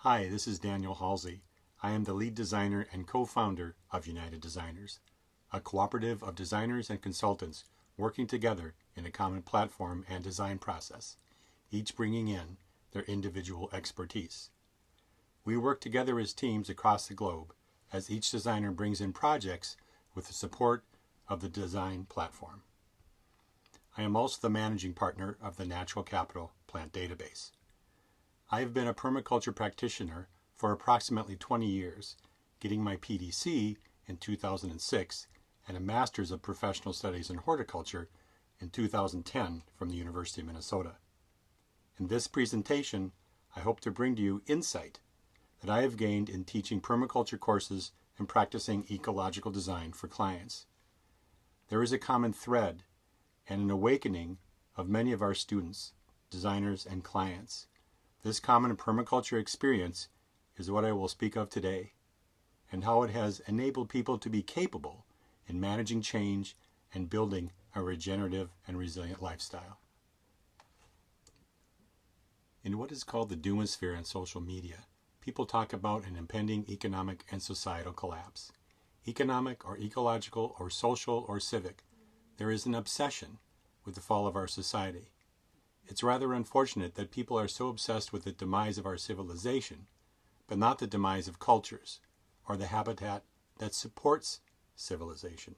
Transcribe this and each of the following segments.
Hi, this is Daniel Halsey. I am the lead designer and co-founder of United Designers, a cooperative of designers and consultants working together in a common platform and design process, each bringing in their individual expertise. We work together as teams across the globe as each designer brings in projects with the support of the design platform. I am also the managing partner of the Natural Capital Plant Database. I have been a permaculture practitioner for approximately 20 years, getting my PDC in 2006 and a Master's of Professional Studies in Horticulture in 2010 from the University of Minnesota. In this presentation, I hope to bring to you insight that I have gained in teaching permaculture courses and practicing ecological design for clients. There is a common thread and an awakening of many of our students, designers, and clients. This common permaculture experience is what I will speak of today, and how it has enabled people to be capable in managing change and building a regenerative and resilient lifestyle. In what is called the Duma Sphere on social media, people talk about an impending economic and societal collapse. Economic or ecological or social or civic, there is an obsession with the fall of our society. It's rather unfortunate that people are so obsessed with the demise of our civilization, but not the demise of cultures, or the habitat that supports civilization.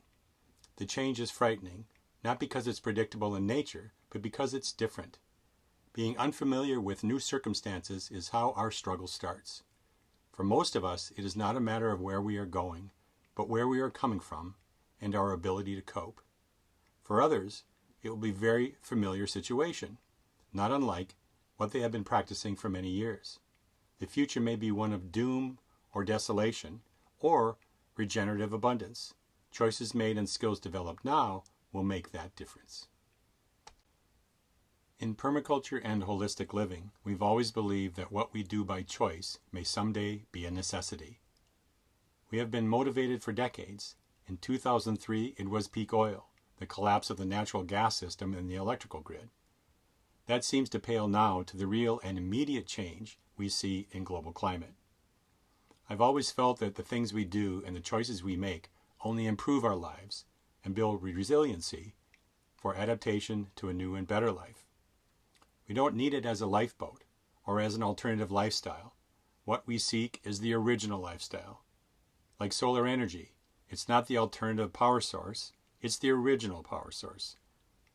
The change is frightening, not because it's predictable in nature, but because it's different. Being unfamiliar with new circumstances is how our struggle starts. For most of us, it is not a matter of where we are going, but where we are coming from and our ability to cope. For others, it will be a very familiar situation, not unlike what they have been practicing for many years. The future may be one of doom or desolation, or regenerative abundance. Choices made and skills developed now will make that difference. In permaculture and holistic living, we've always believed that what we do by choice may someday be a necessity. We have been motivated for decades. In 2003, it was peak oil, the collapse of the natural gas system and the electrical grid. That seems to pale now to the real and immediate change we see in global climate. I've always felt that the things we do and the choices we make only improve our lives and build resiliency for adaptation to a new and better life. We don't need it as a lifeboat or as an alternative lifestyle. What we seek is the original lifestyle. Like solar energy, it's not the alternative power source, it's the original power source.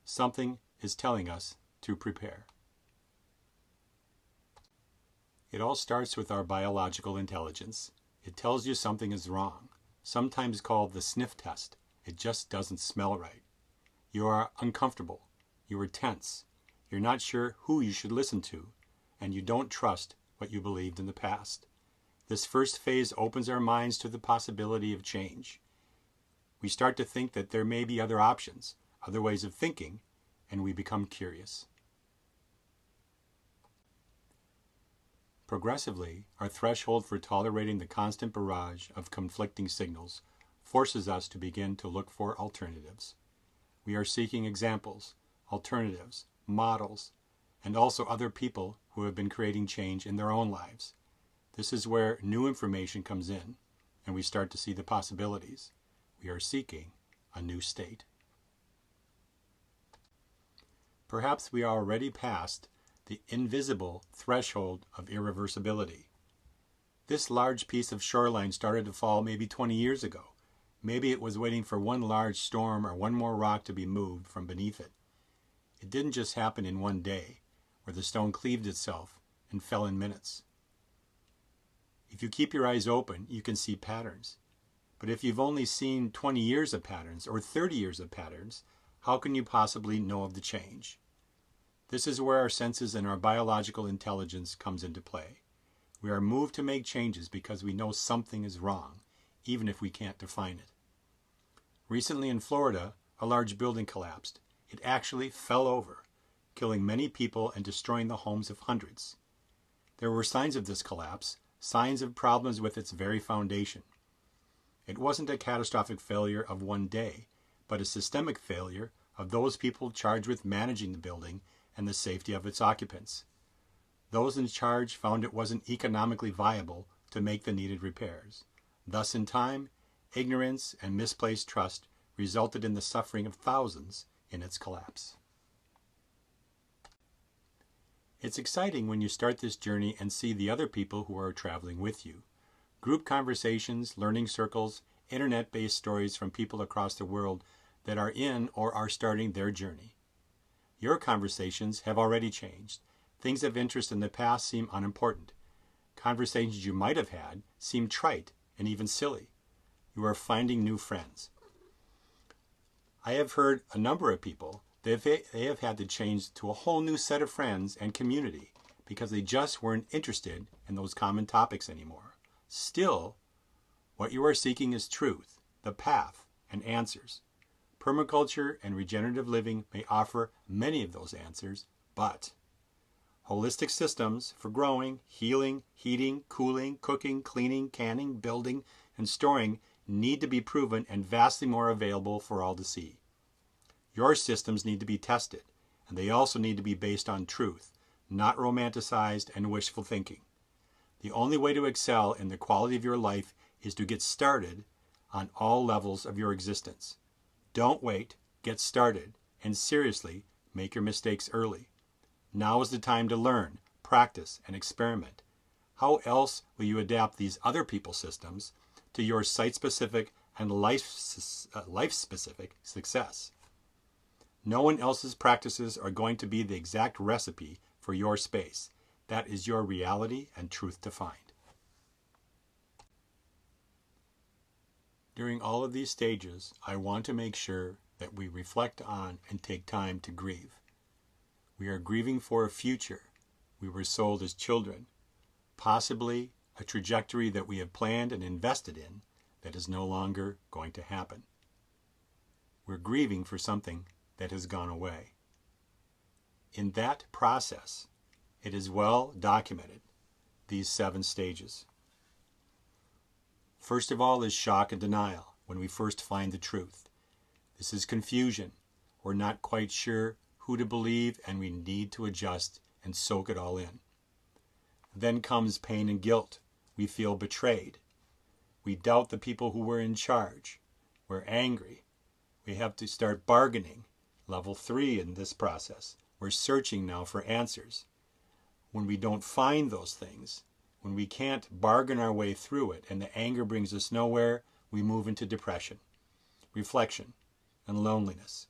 Something is telling us to prepare. It all starts with our biological intelligence. It tells you something is wrong, sometimes called the Sniff Test. It just doesn't smell right. You are uncomfortable, you are tense, you're not sure who you should listen to, and you don't trust what you believed in the past. This first phase opens our minds to the possibility of change. We start to think that there may be other options, other ways of thinking, and we become curious. Progressively, our threshold for tolerating the constant barrage of conflicting signals forces us to begin to look for alternatives. We are seeking examples, alternatives, models, and also other people who have been creating change in their own lives. This is where new information comes in, and we start to see the possibilities. We are seeking a new state. Perhaps we are already past the invisible threshold of irreversibility. This large piece of shoreline started to fall maybe 20 years ago. Maybe it was waiting for one large storm or one more rock to be moved from beneath it. It didn't just happen in one day, where the stone cleaved itself and fell in minutes. If you keep your eyes open, you can see patterns. But if you've only seen 20 years of patterns or 30 years of patterns, how can you possibly know of the change? This is where our senses and our biological intelligence comes into play. We are moved to make changes because we know something is wrong, even if we can't define it. Recently in Florida, a large building collapsed. It actually fell over, killing many people and destroying the homes of hundreds. There were signs of this collapse, signs of problems with its very foundation. It wasn't a catastrophic failure of one day, but a systemic failure of those people charged with managing the building and the safety of its occupants. Those in charge found it wasn't economically viable to make the needed repairs. Thus, in time, ignorance and misplaced trust resulted in the suffering of thousands in its collapse. It's exciting when you start this journey and see the other people who are traveling with you. Group conversations, learning circles, internet-based stories from people across the world that are in or are starting their journey. Your conversations have already changed. Things of interest in the past seem unimportant. Conversations you might have had seem trite and even silly. You are finding new friends. I have heard a number of people that they have had to change to a whole new set of friends and community because they just weren't interested in those common topics anymore. Still, what you are seeking is truth, the path, and answers. Permaculture and regenerative living may offer many of those answers, but holistic systems for growing, healing, heating, cooling, cooking, cleaning, canning, building, and storing need to be proven and vastly more available for all to see. Your systems need to be tested, and they also need to be based on truth, not romanticized and wishful thinking. The only way to excel in the quality of your life is to get started on all levels of your existence. Don't wait, get started, and seriously, make your mistakes early. Now is the time to learn, practice, and experiment. How else will you adapt these other people's systems to your site-specific and life-specific success? No one else's practices are going to be the exact recipe for your space. That is your reality and truth to find. During all of these stages, I want to make sure that we reflect on and take time to grieve. We are grieving for a future we were sold as children, possibly a trajectory that we have planned and invested in that is no longer going to happen. We're grieving for something that has gone away. In that process, it is well documented, these 7 stages. First of all is shock and denial when we first find the truth. This is confusion. We're not quite sure who to believe, and we need to adjust and soak it all in. Then comes pain and guilt. We feel betrayed. We doubt the people who were in charge. We're angry. We have to start bargaining. Level 3 in this process. We're searching now for answers. When we don't find those things, when we can't bargain our way through it and the anger brings us nowhere, we move into depression, reflection, and loneliness.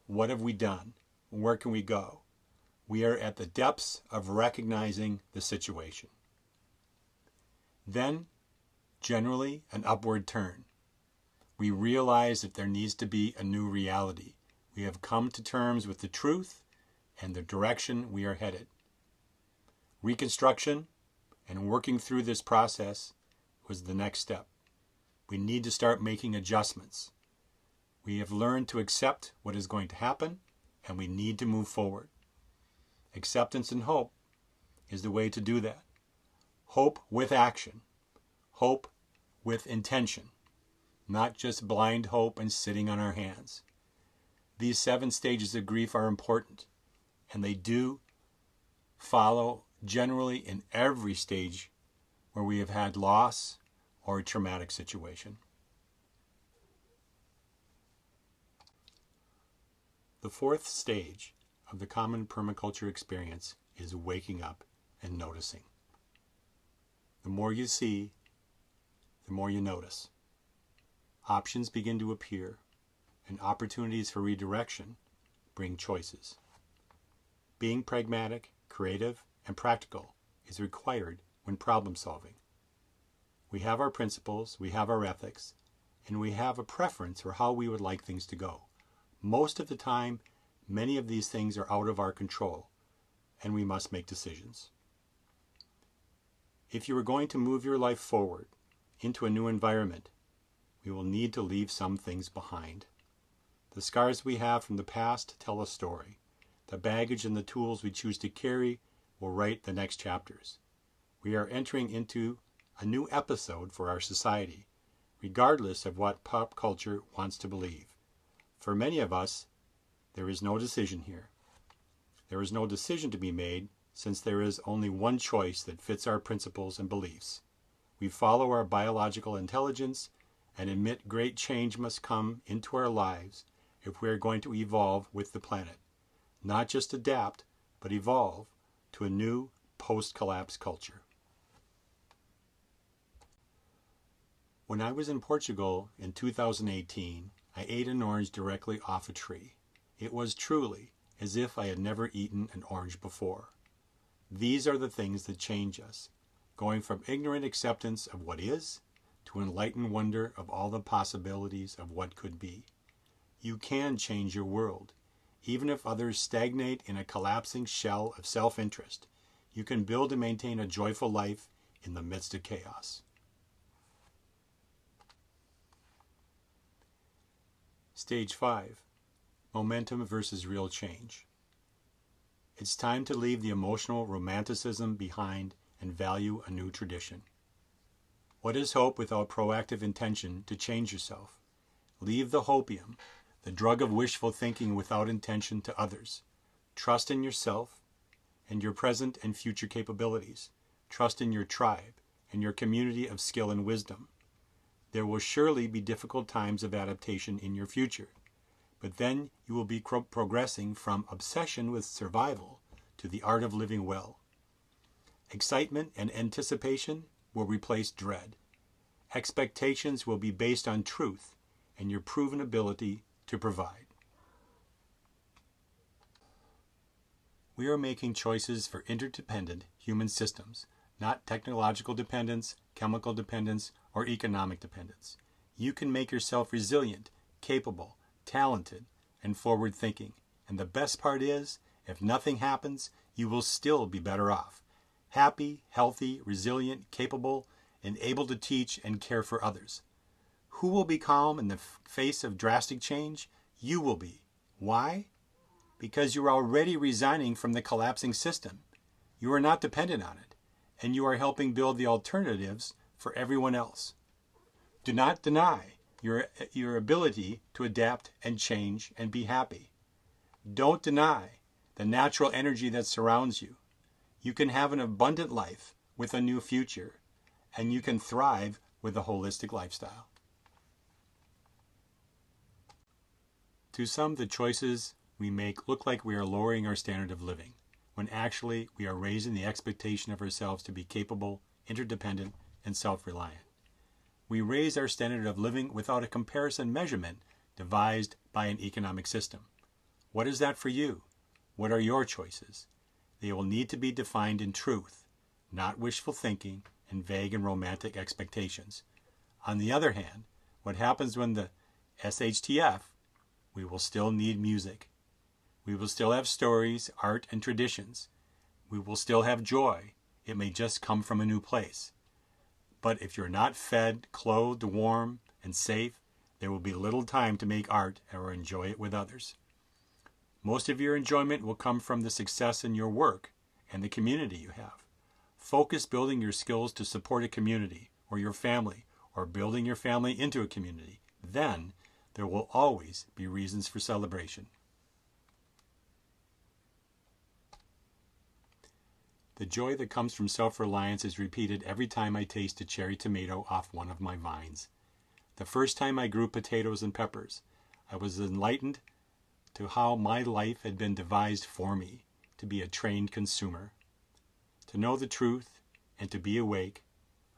What have we done? Where can we go? We are at the depths of recognizing the situation. Then, generally, an upward turn. We realize that there needs to be a new reality. We have come to terms with the truth and the direction we are headed. Reconstruction and working through this process was the next step. We need to start making adjustments. We have learned to accept what is going to happen, and we need to move forward. Acceptance and hope is the way to do that. Hope with action. Hope with intention. Not just blind hope and sitting on our hands. These 7 stages of grief are important, and they do follow generally in every stage where we have had loss or a traumatic situation. The 4th stage of the common permaculture experience is waking up and noticing. The more you see, the more you notice. Options begin to appear, and opportunities for redirection bring choices. Being pragmatic, creative, and practical is required when problem solving. We have our principles, we have our ethics, and we have a preference for how we would like things to go. Most of the time, many of these things are out of our control, and we must make decisions. If you are going to move your life forward into a new environment, we will need to leave some things behind. The scars we have from the past tell a story. The baggage and the tools we choose to carry will write the next chapters. We are entering into a new episode for our society, regardless of what pop culture wants to believe. For many of us, there is no decision here. There is no decision to be made since there is only one choice that fits our principles and beliefs. We follow our biological intelligence and admit great change must come into our lives if we are going to evolve with the planet. Not just adapt, but evolve to a new post-collapse culture. When I was in Portugal in 2018, I ate an orange directly off a tree. It was truly as if I had never eaten an orange before. These are the things that change us, going from ignorant acceptance of what is to enlightened wonder of all the possibilities of what could be. You can change your world. Even if others stagnate in a collapsing shell of self-interest, you can build and maintain a joyful life in the midst of chaos. Stage 5. Momentum versus real change. It's time to leave the emotional romanticism behind and value a new tradition. What is hope without proactive intention to change yourself? Leave the hopium, the drug of wishful thinking without intention to others. Trust in yourself and your present and future capabilities. Trust in your tribe and your community of skill and wisdom. There will surely be difficult times of adaptation in your future, but then you will be progressing from obsession with survival to the art of living well. Excitement and anticipation will replace dread. Expectations will be based on truth and your proven ability to provide. We are making choices for interdependent human systems, not technological dependence, chemical dependence, or economic dependence. You can make yourself resilient, capable, talented, and forward-thinking. And the best part is, if nothing happens, you will still be better off. Happy, healthy, resilient, capable, and able to teach and care for others. Who will be calm in the face of drastic change? You will be. Why? Because you are already resigning from the collapsing system. You are not dependent on it, and you are helping build the alternatives for everyone else. Do not deny your ability to adapt and change and be happy. Don't deny the natural energy that surrounds you. You can have an abundant life with a new future, and you can thrive with a holistic lifestyle. To some, the choices we make look like we are lowering our standard of living, when actually we are raising the expectation of ourselves to be capable, interdependent, and self-reliant. We raise our standard of living without a comparison measurement devised by an economic system. What is that for you? What are your choices? They will need to be defined in truth, not wishful thinking and vague and romantic expectations. On the other hand, what happens when the SHTF? We will still need music. We will still have stories, art, and traditions. We will still have joy. It may just come from a new place. But if you're not fed, clothed, warm, and safe, there will be little time to make art or enjoy it with others. Most of your enjoyment will come from the success in your work and the community you have. Focus building your skills to support a community or your family, or building your family into a community. Then there will always be reasons for celebration. The joy that comes from self-reliance is repeated every time I taste a cherry tomato off one of my vines. The first time I grew potatoes and peppers, I was enlightened to how my life had been devised for me to be a trained consumer. To know the truth and to be awake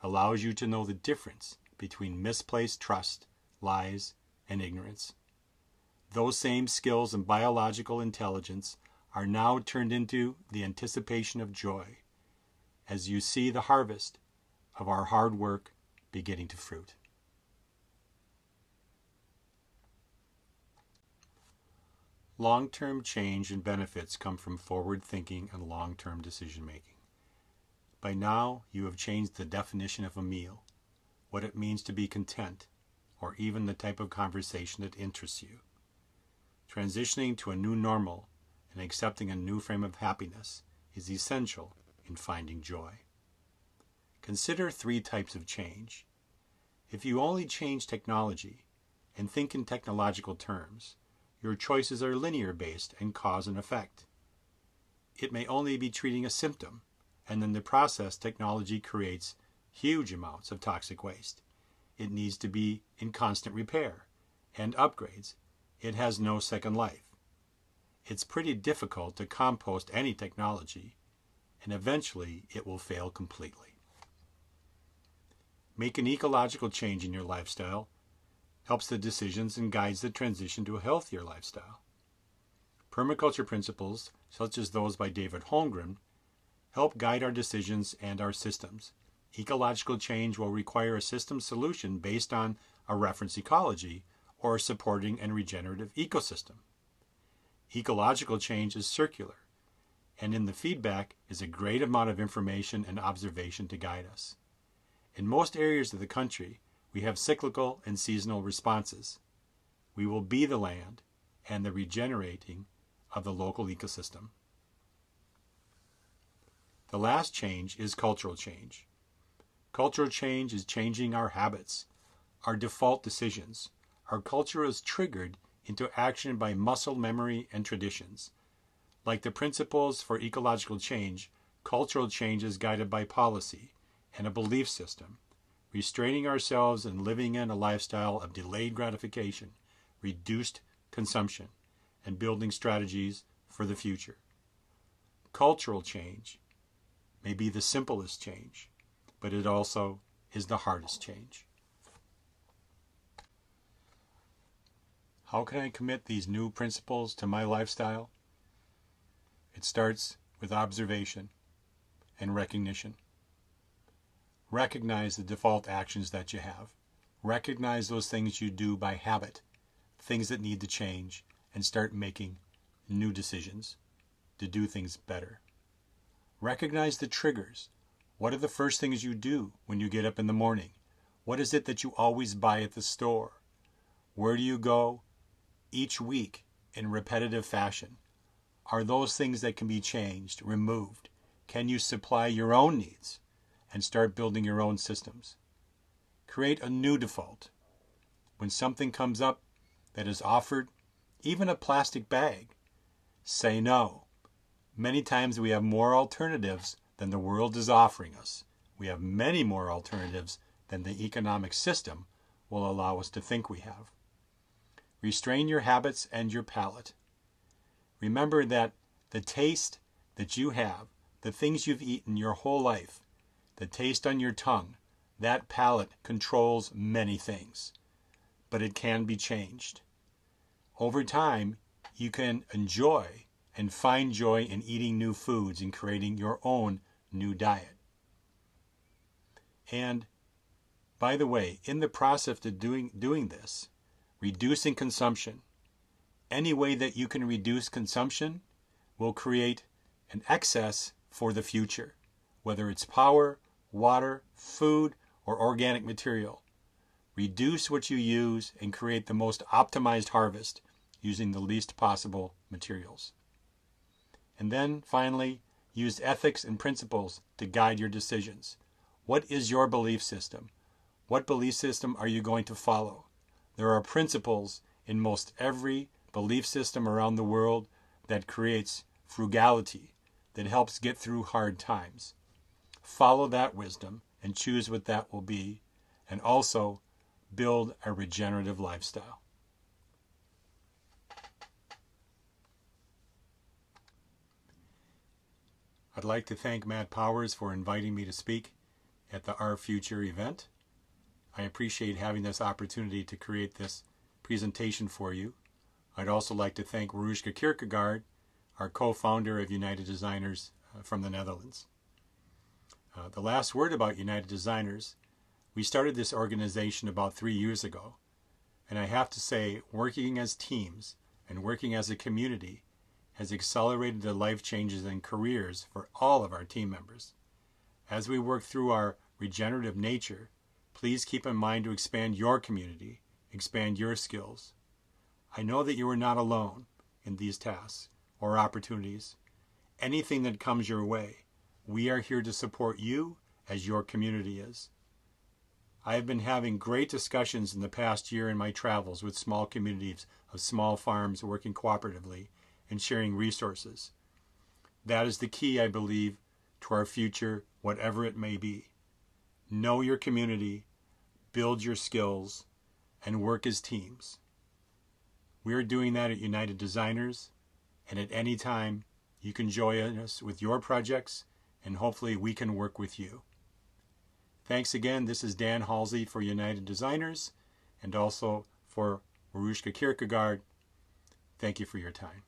allows you to know the difference between misplaced trust, lies, and ignorance. Those same skills and biological intelligence are now turned into the anticipation of joy as you see the harvest of our hard work beginning to fruit. Long-term change and benefits come from forward thinking and long-term decision making. By now, you have changed the definition of a meal, what it means to be content, or even the type of conversation that interests you. Transitioning to a new normal and accepting a new frame of happiness is essential in finding joy. Consider 3 types of change. If you only change technology and think in technological terms, your choices are linear based and cause and effect. it may only be treating a symptom, and in the process, technology creates huge amounts of toxic waste. It needs to be in constant repair and upgrades. It has no second life. It's pretty difficult to compost any technology, and eventually it will fail completely. Make an ecological change in your lifestyle helps the decisions and guides the transition to a healthier lifestyle. Permaculture principles, such as those by David Holmgren, help guide our decisions and our systems. Ecological change will require a system solution based on a reference ecology or a supporting and regenerative ecosystem. Ecological change is circular, and in the feedback is a great amount of information and observation to guide us. In most areas of the country, we have cyclical and seasonal responses. We will be the land and the regenerating of the local ecosystem. The last change is cultural change. Cultural change is changing our habits, our default decisions. Our culture is triggered into action by muscle memory and traditions. Like the principles for ecological change, cultural change is guided by policy and a belief system, restraining ourselves and living in a lifestyle of delayed gratification, reduced consumption, and building strategies for the future. Cultural change may be the simplest change, but it also is the hardest change. How can I commit these new principles to my lifestyle? It starts with observation and recognition. Recognize the default actions that you have. Recognize those things you do by habit, things that need to change, and start making new decisions to do things better. Recognize the triggers. What are the first things you do when you get up in the morning? What is it that you always buy at the store? Where do you go each week in repetitive fashion? Are those things that can be changed, removed? Can you supply your own needs and start building your own systems? Create a new default. When something comes up that is offered, even a plastic bag, say no. Many times we have more alternatives than the world is offering us. We have many more alternatives than the economic system will allow us to think we have. Restrain your habits and your palate. Remember that the taste that you have, the things you've eaten your whole life, the taste on your tongue, that palate controls many things, but it can be changed. Over time, you can enjoy and find joy in eating new foods and creating your own new diet. And by the way, in the process of doing this, reducing consumption, any way that you can reduce consumption will create an excess for the future, whether it's power, water, food, or organic material. Reduce what you use and create the most optimized harvest using the least possible materials. And then, finally, use ethics and principles to guide your decisions. What is your belief system? What belief system are you going to follow? There are principles in most every belief system around the world that creates frugality, that helps get through hard times. Follow that wisdom and choose what that will be, and also build a regenerative lifestyle. I'd like to thank Matt Powers for inviting me to speak at the Our Future event. I appreciate having this opportunity to create this presentation for you. I'd also like to thank Warushka Kierkegaard, our co-founder of United Designers from the Netherlands. The last word about United Designers, we started this organization about 3 years ago, and I have to say, working as teams and working as a community has accelerated the life changes and careers for all of our team members. As we work through our regenerative nature, please keep in mind to expand your community, expand your skills. I know that you are not alone in these tasks or opportunities. Anything that comes your way, we are here to support you as your community is. I have been having great discussions in the past year in my travels with small communities of small farms working cooperatively and sharing resources. That is the key, I believe, to our future, whatever it may be. Know your community, build your skills, and work as teams. We are doing that at United Designers, and at any time you can join us with your projects, and hopefully we can work with you. Thanks again. This is Dan Halsey for United Designers, and also for Marushka Kierkegaard. Thank you for your time.